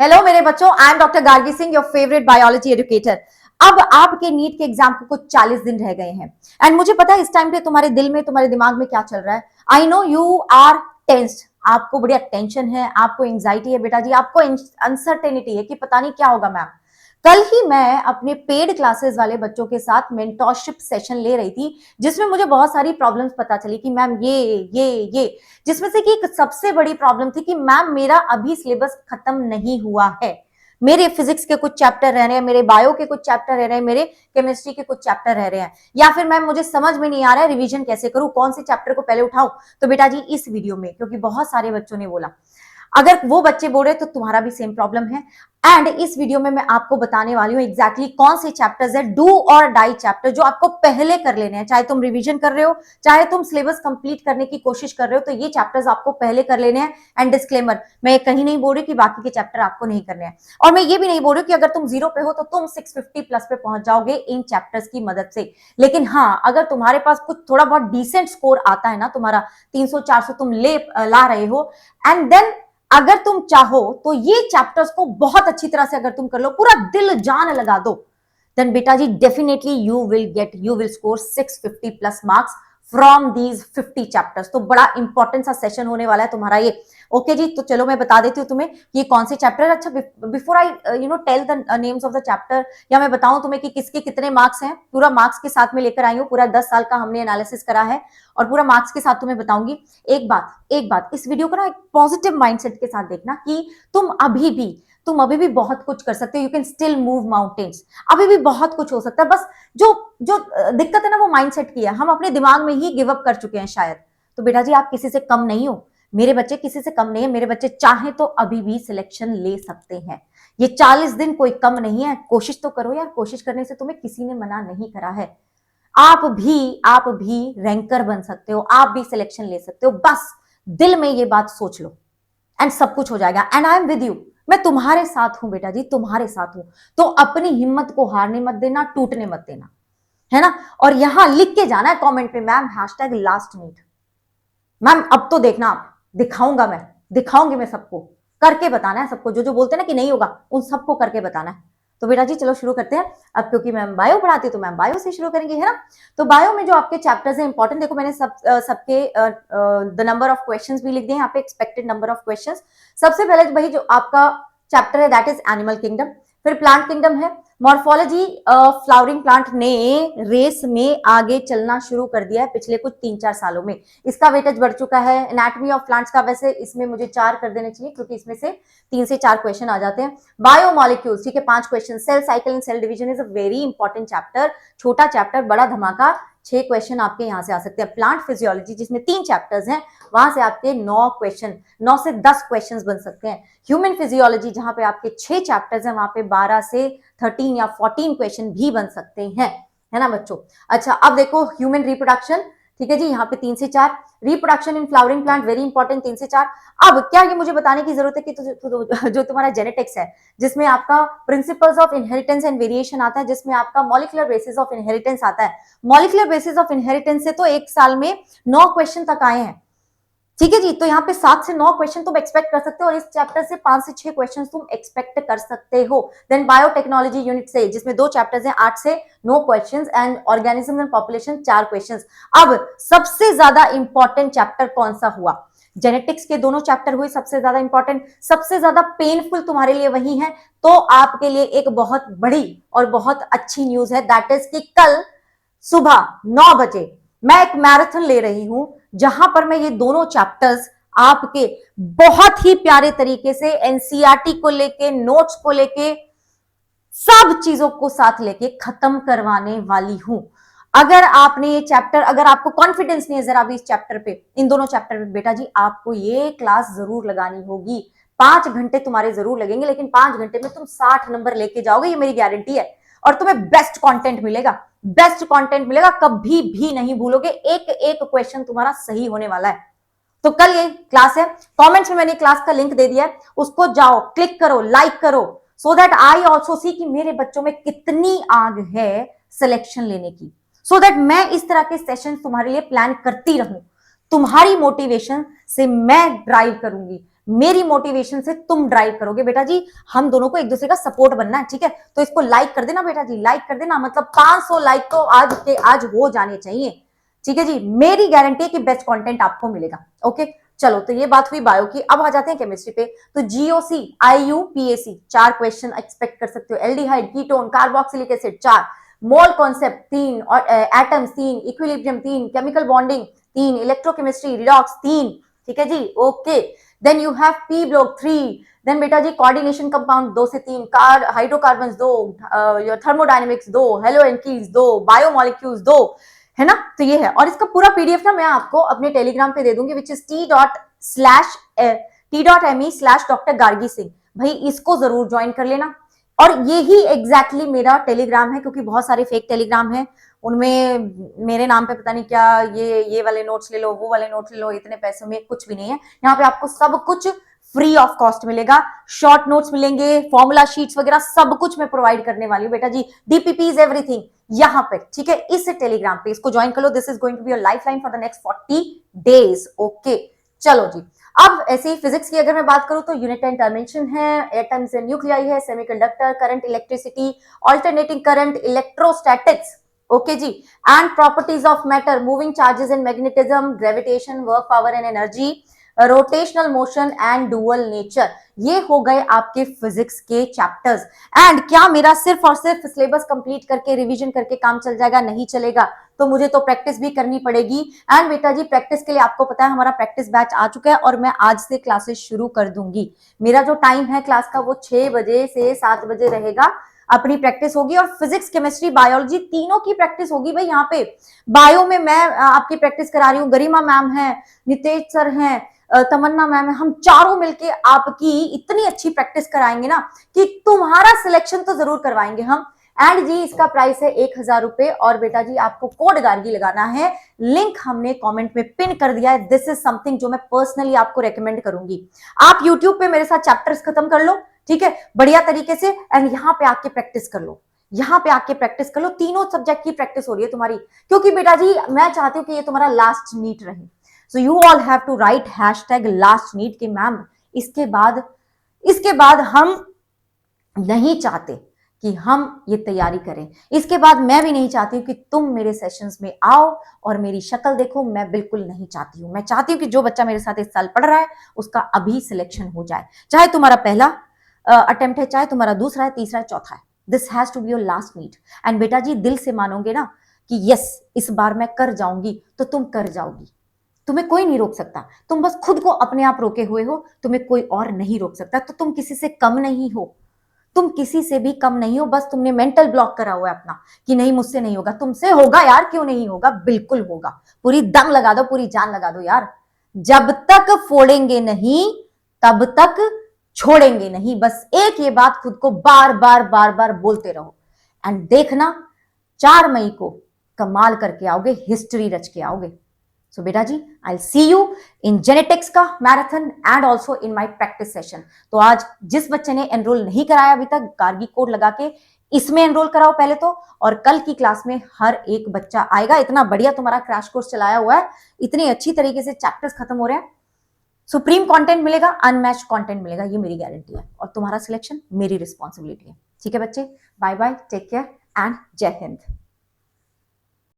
Hello मेरे बच्चों, I am doctor Gargi Singh, your favourite biology educator. अब आपके नीट के एग्जाम को कुछ 40 दिन रह गए हैं एंड मुझे पता है इस टाइम पे तुम्हारे दिल में, तुम्हारे दिमाग में क्या चल रहा है। I know you are tensed, आपको बढ़िया टेंशन है, आपको एंजाइटी है बेटा जी, आपको अनसर्टेनिटी है कि पता नहीं क्या होगा मैम। कल ही मैं अपने पेड क्लासेस वाले बच्चों के साथ मेंटोरशिप सेशन ले रही थी, जिसमें मुझे बहुत सारी प्रॉब्लम्स पता चली कि मैम ये जिसमें से कि एक सबसे बड़ी प्रॉब्लम थी कि मैम मेरा अभी सिलेबस खत्म नहीं हुआ है। मेरे फिजिक्स के कुछ चैप्टर रह रहे हैं, मेरे बायो के कुछ चैप्टर रह रहे हैं, मेरे केमिस्ट्री के कुछ चैप्टर रह रहे हैं, या फिर मैम मुझे समझ में नहीं आ रहा है रिवीजन कैसे करूं, कौन से चैप्टर को पहले उठाऊं। तो बेटा जी इस वीडियो में, क्योंकि बहुत सारे बच्चों ने बोला, अगर वो बच्चे बोल रहे तो तुम्हारा भी सेम प्रॉब्लम है। एंड इस वीडियो में मैं आपको बताने वाली हूं एग्जैक्टली कौन से चैप्टर्स है, डू और डाई चैप्टर, जो आपको पहले कर लेने हैं। चाहे तुम रिवीजन कर रहे हो, चाहे तुम सिलेबस कंप्लीट करने की कोशिश कर रहे हो, तो ये चैप्टर्स आपको पहले कर लेने हैं। एंड डिस्क्लेमर, मैं कहीं नहीं बोल रही कि बाकी के चैप्टर आपको नहीं करने हैं, और मैं ये भी नहीं बोल रही कि अगर तुम 0 पे हो तो तुम 650 प्लस पे पहुंच जाओगे इन चैप्टर्स की मदद से। लेकिन हाँ, अगर तुम्हारे पास कुछ थोड़ा बहुत डिसेंट स्कोर आता है ना, तुम्हारा 300-400 तुम ला रहे हो, एंड देन अगर तुम चाहो तो ये चैप्टर्स को बहुत अच्छी तरह से अगर तुम कर लो, पूरा दिल जान लगा दो, देन बेटा जी definitely you will score 650 plus marks from these 50 chapters. तो बड़ा इंपॉर्टेंट सा सेशन होने वाला है तुम्हारा ये। ओके जी, तो चलो मैं बता देती हूँ तुम्हें कि कौन से चैप्टर। अच्छा, before I tell the names of the chapter, या मैं बताऊं तुम्हें कि किसके कितने मार्क्स हैं, पूरा मार्क्स के साथ में लेकर आई हूँ, पूरा 10 साल का हमने एनालिसिस करा है और पूरा मार्क्स के साथ तुम्हें बताऊंगी। एक बात इस वीडियो को ना एक पॉजिटिव माइंडसेट के साथ देखना कि तुम अभी भी बहुत कुछ कर सकते हो। You can still move mountains, अभी भी बहुत कुछ हो सकता है। बस जो जो दिक्कत है ना, वो माइंडसेट की है। हम अपने दिमाग में ही गिव अप कर चुके हैं शायद। तो बेटा जी आप किसी से कम नहीं हो, मेरे बच्चे किसी से कम नहीं है। मेरे बच्चे चाहे तो अभी भी सिलेक्शन ले सकते हैं। ये 40 दिन कोई कम नहीं है, कोशिश तो करो यार। कोशिश करने से तुम्हें किसी ने मना नहीं करा है। आप भी रैंकर बन सकते हो, आप भी सिलेक्शन ले सकते हो। बस दिल में ये बात सोच लो एंड सब कुछ हो जाएगा। And I am with you, मैं तुम्हारे साथ हूं बेटा जी, तुम्हारे साथ हूं। तो अपनी हिम्मत को हारने मत देना, टूटने मत देना, है ना। और यहां लिख के जाना है कमेंट में, ma'am hashtag last NEET. Ma'am अब तो देखना, दिखाऊंगी मैं सबको, करके बताना है सबको। जो जो बोलते हैं ना कि नहीं होगा, उन सबको करके बताना है। तो बेटा जी चलो शुरू करते हैं। अब क्योंकि मैम बायो पढ़ाती है तो मैम बायो से शुरू करेंगे, है ना। तो बायो में जो आपके चैप्टर्स हैं इंपॉर्टेंट, देखो मैंने सबके द नंबर ऑफ क्वेश्चंस भी लिख दिए यहाँ पे, एक्सपेक्टेड नंबर ऑफ क्वेश्चंस। सबसे पहले भाई जो आपका चैप्टर है दैट इज एनिमल किंगडम, फिर प्लांट किंगडम है, मॉर्फोलॉजी। फ्लावरिंग प्लांट ने रेस में आगे चलना शुरू कर दिया है पिछले कुछ 3-4 सालों में, इसका वेटेज बढ़ चुका है। एनाटॉमी ऑफ प्लांट्स का वैसे इसमें मुझे 4 कर देने चाहिए, क्योंकि इसमें से 3 से 4 क्वेश्चन आ जाते हैं। बायोमोलिक्यूल्स, ठीक है, 5 question. Cell cycle and cell division is a very important chapter, छोटा चैप्टर, बड़ा धमाका, 6 क्वेश्चन आपके यहां से आ सकते हैं। प्लांट फिजियोलॉजी जिसमें 3 चैप्टर्स हैं, वहां से आपके 9 क्वेश्चन, 9 से 10 क्वेश्चंस बन सकते हैं। ह्यूमन फिजियोलॉजी जहां पे आपके 6 चैप्टर्स हैं, वहां पे 12 से 13 या 14 क्वेश्चन भी बन सकते हैं, है ना बच्चों। अच्छा अब देखो ह्यूमन रिप्रोडक्शन, ठीक है जी, यहाँ पे 3 से 4। Reproduction in flowering plant very important, 3 से 4। अब क्या ये मुझे बताने की जरूरत है कि जो तुम्हारा जेनेटिक्स है, जिसमें आपका principles of inheritance and variation आता है, जिसमें आपका मॉलिक्यूलर बेसिस ऑफ इनहेरिटेंस आता है। मॉलिक्यूलर बेसिस ऑफ इनहेरिटेंस से तो एक साल में 9 क्वेश्चन तक आए हैं, ठीक है जी। तो यहाँ पे 7 से 9 क्वेश्चन तुम एक्सपेक्ट कर सकते हो, और इस चैप्टर से 5 से 6 क्वेश्चन तुम एक्सपेक्ट कर सकते हो। देन बायोटेक्नोलॉजी यूनिट से, जिसमें 2 चैप्टर्स हैं, 8 से 9 questions, and organism and population 4 questions. अब सबसे ज्यादा इंपॉर्टेंट चैप्टर कौन सा हुआ? जेनेटिक्स के दोनों चैप्टर हुए सबसे ज्यादा इंपॉर्टेंट। सबसे ज्यादा पेनफुल तुम्हारे लिए वही है। तो आपके लिए एक बहुत बड़ी और बहुत अच्छी न्यूज है, दैट इज कि कल सुबह 9 बजे मैं एक मैराथन ले रही हूं, जहां पर मैं ये दोनों चैप्टर्स आपके बहुत ही प्यारे तरीके से एनसीईआरटी को लेके, नोट्स को लेके, सब चीजों को साथ लेके खत्म करवाने वाली हूं। अगर आपने ये चैप्टर, अगर आपको कॉन्फिडेंस नहीं है जरा भी इस चैप्टर पे, इन दोनों चैप्टर पे, बेटा जी आपको ये क्लास जरूर लगानी होगी। 5 घंटे तुम्हारे जरूर लगेंगे, लेकिन 5 घंटे में तुम 60 नंबर लेके जाओगे, ये मेरी गारंटी है। और तुम्हें बेस्ट कंटेंट मिलेगा, बेस्ट कंटेंट मिलेगा, कभी भी नहीं भूलोगे। एक एक क्वेश्चन तुम्हारा सही होने वाला है। तो कल ये क्लास है, कमेंट्स में मैंने क्लास का लिंक दे दिया है, उसको जाओ, क्लिक करो, लाइक करो, so that I also see कि मेरे बच्चों में कितनी आग है सिलेक्शन लेने की, सो दैट मैं इस तरह के सेशन तुम्हारे लिए प्लान करती रहूं। तुम्हारी मोटिवेशन से मैं ड्राइव करूंगी, मेरी मोटिवेशन से तुम ड्राइव करोगे बेटा जी, हम दोनों को एक दूसरे का सपोर्ट बनना है, ठीक है। तो इसको लाइक कर देना बेटा जी, लाइक कर देना, मतलब 500 लाइक तो आज के आज हो जाने चाहिए, ठीक है जी। मेरी गारंटी है कि बेस्ट कंटेंट आपको मिलेगा। ओके चलो, तो ये बात हुई बायो की। अब आ जाते हैं केमिस्ट्री पे। तो जीओसी, आईयूपीएसी 4 क्वेश्चन एक्सपेक्ट कर सकते हो। Aldehyde, ketone, carboxylic acid 4, mole concept 3, और atoms 3, equilibrium 3, chemical bonding 3, electrochemistry, redox 3, ठीक है जी। Okay, then you have P block 3, then बेटा जी कोऑर्डिनेशन कंपाउंड 2 से 3, hydrocarbon 2, thermodynamics 2, haloalkanes 2, biomolecules 2, है ना। तो ये है, और इसका पूरा पीडीएफ ना मैं आपको अपने टेलीग्राम पे दे दूंगी, which is t.me/dr Gargi Singh. भाई इसको जरूर ज्वाइन कर लेना। और यही एग्जैक्टली मेरा टेलीग्राम है, क्योंकि बहुत सारे फेक टेलीग्राम है, उनमें मेरे नाम पे पता नहीं क्या, ये वाले नोट्स ले लो, वो वाले नोट्स ले लो, इतने पैसों में कुछ भी नहीं है। यहाँ पे आपको सब कुछ फ्री ऑफ कॉस्ट मिलेगा, शॉर्ट नोट्स मिलेंगे, फॉर्मूला शीट्स वगैरह सब कुछ मैं प्रोवाइड करने वाली हूँ बेटा जी, डीपीपीज एवरीथिंग यहाँ पे, ठीक है। इस टेलीग्राम पे इसको ज्वाइन कर लो। This is going to be your lifeline for the next 40 days. Okay चलो जी। अब ऐसे ही फिजिक्स की अगर मैं बात करूं तो यूनिट 10 डायमेंशन है, एटम्स एंड न्यूक्लियाई है, semiconductor, current, electricity, alternating current, electrostatics, okay जी, and properties of matter, moving charges and magnetism, gravitation, work, power and energy, rotational motion and dual nature. ये हो गए आपके फिजिक्स के chapters. And क्या मेरा सिर्फ और सिर्फ सिलेबस कंप्लीट करके रिवीजन करके काम चल जाएगा? नहीं चलेगा, तो मुझे तो प्रैक्टिस भी करनी पड़ेगी। एंड बेटा जी प्रैक्टिस के लिए आपको पता है हमारा प्रैक्टिस बैच आ चुका है, और मैं आज से क्लासेस शुरू कर दूंगी। मेरा जो टाइम है क्लास का वो 6 बजे से 7 बजे रहेगा, अपनी प्रैक्टिस होगी, और फिजिक्स, केमिस्ट्री, बायोलॉजी तीनों की प्रैक्टिस होगी भाई। यहाँ पे बायो में मैं आपकी प्रैक्टिस करा रही हूँ, गरिमा मैम है, नितेश सर हैं, तमन्ना मैम है, हम चारों मिलके आपकी इतनी अच्छी प्रैक्टिस कराएंगे ना कि तुम्हारा सिलेक्शन तो जरूर करवाएंगे हम। एंड जी इसका प्राइस है 1000 रुपए, और बेटा जी आपको कोड गार्गी लगाना है, लिंक हमने कमेंट में पिन कर दिया है। दिस इज समथिंग जो मैं पर्सनली आपको रेकमेंड करूंगी। आप यूट्यूब पे मेरे साथ चैप्टर्स खत्म कर लो, ठीक है, बढ़िया तरीके से, एंड यहाँ पे आके प्रैक्टिस कर लो, यहाँ पे आके प्रैक्टिस कर लो। तीनों सब्जेक्ट की प्रैक्टिस हो रही है तुम्हारी, क्योंकि बेटा जी मैं चाहती हूँ कि ये तुम्हारा लास्ट नीट रहे। So you all have to write #hashtag last NEET के मैम, इसके बाद हम नहीं चाहते कि हम ये तैयारी करें, इसके बाद मैं भी नहीं चाहती हूं कि तुम मेरे सेशंस में आओ और मेरी शक्ल देखो, मैं बिल्कुल नहीं चाहती हूं। मैं चाहती हूं कि जो बच्चा मेरे साथ इस साल पढ़ रहा है उसका अभी सिलेक्शन हो जाए, चाहे तुम्हारा पहला अटेम्प्ट है, चाहे तुम्हारा दूसरा है, तीसरा है, चौथा है। This has to be your last NEET. And बेटा जी दिल से मानोगे ना कि यस इस बार मैं कर जाऊंगी, तो तुम कर जाओगी, तुम्हें कोई नहीं रोक सकता। तुम बस खुद को अपने आप रोके हुए हो, तुम्हें कोई और नहीं रोक सकता। तो तुम किसी से कम नहीं हो, तुम किसी से भी कम नहीं हो, बस तुमने मेंटल ब्लॉक करा हुआ है अपना कि नहीं मुझसे नहीं होगा। तुमसे होगा यार, क्यों नहीं होगा, बिल्कुल होगा। पूरी दम लगा दो, पूरी जान लगा दो यार। जब तक फोड़ेंगे नहीं तब तक छोड़ेंगे नहीं, बस एक ये बात खुद को बार बार बार बार बोलते रहो। एंड देखना 4 मई को कमाल करके आओगे, हिस्ट्री रच के आओगे। सो बेटा जी आई सी यू इन जेनेटिक्स का marathon and also in my practice session. तो आज जिस बच्चे ने एनरोल नहीं कराया अभी तक, गार्गी कोड लगा के इसमें एनरोल कराओ पहले तो, और कल की क्लास में हर एक बच्चा आएगा। इतना बढ़िया तुम्हारा क्रैश कोर्स चलाया हुआ है, इतनी अच्छी तरीके से चैप्टर्स खत्म हो रहे हैं, सुप्रीम कंटेंट मिलेगा, अनमैच्ड कंटेंट मिलेगा, ये मेरी गारंटी है, और तुम्हारा सिलेक्शन मेरी रिस्पॉन्सिबिलिटी है। ठीक है बच्चे, bye bye, take care and जय हिंद।